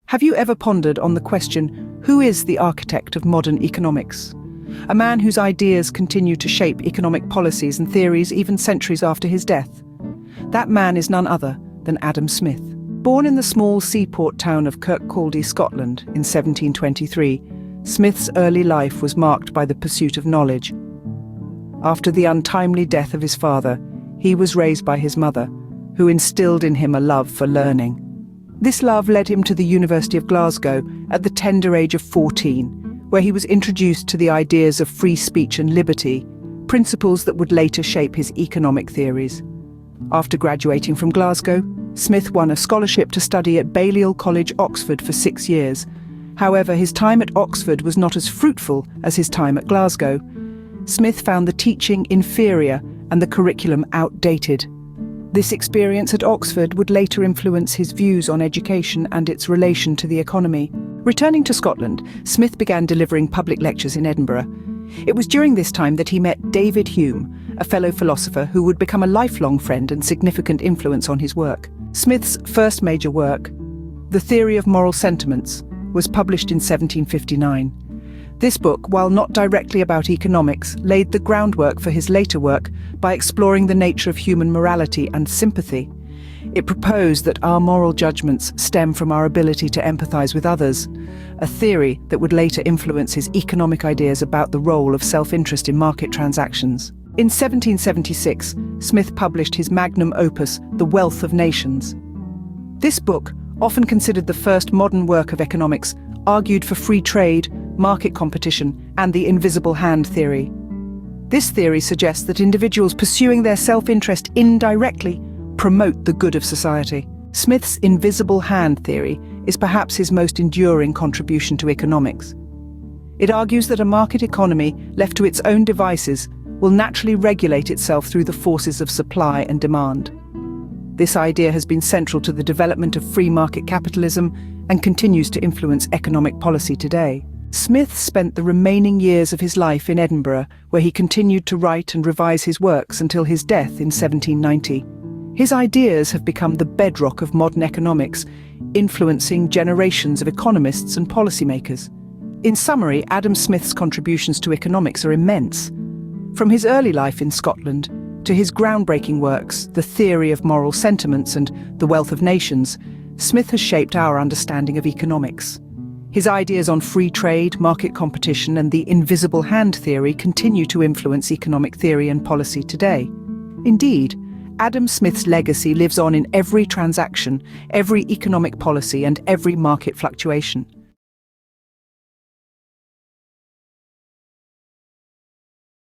Have you ever pondered on the question, who is the architect of modern economics? A man whose ideas continue to shape economic policies and theories even centuries after his death. That man is none other than Adam Smith. Born in the small seaport town of Kirkcaldy, Scotland, in 1723, Smith's early life was marked by the pursuit of knowledge. After the untimely death of his father, he was raised by his mother, who instilled in him a love for learning. This love led him to the University of Glasgow at the tender age of 14, where he was introduced to the ideas of free speech and liberty, principles that would later shape his economic theories. After graduating from Glasgow, Smith won a scholarship to study at Balliol College, Oxford for 6 years. However, his time at Oxford was not as fruitful as his time at Glasgow. Smith found the teaching inferior and the curriculum outdated. This experience at Oxford would later influence his views on education and its relation to the economy. Returning to Scotland, Smith began delivering public lectures in Edinburgh. It was during this time that he met David Hume, a fellow philosopher who would become a lifelong friend and significant influence on his work. Smith's first major work, The Theory of Moral Sentiments, was published in 1759. This book, while not directly about economics, laid the groundwork for his later work by exploring the nature of human morality and sympathy. It proposed that our moral judgments stem from our ability to empathize with others, a theory that would later influence his economic ideas about the role of self-interest in market transactions. In 1776, Smith published his magnum opus, The Wealth of Nations. This book, often considered the first modern work of economics, argued for free trade, market competition, and the invisible hand theory. This theory suggests that individuals pursuing their self-interest indirectly promote the good of society. Smith's invisible hand theory is perhaps his most enduring contribution to economics. It argues that a market economy, left to its own devices, will naturally regulate itself through the forces of supply and demand. This idea has been central to the development of free market capitalism and continues to influence economic policy today. Smith spent the remaining years of his life in Edinburgh, where he continued to write and revise his works until his death in 1790. His ideas have become the bedrock of modern economics, influencing generations of economists and policymakers. In summary, Adam Smith's contributions to economics are immense. From his early life in Scotland to his groundbreaking works, The Theory of Moral Sentiments and The Wealth of Nations, Smith has shaped our understanding of economics. His ideas on free trade, market competition, and the invisible hand theory continue to influence economic theory and policy today. Indeed, Adam Smith's legacy lives on in every transaction, every economic policy, and every market fluctuation.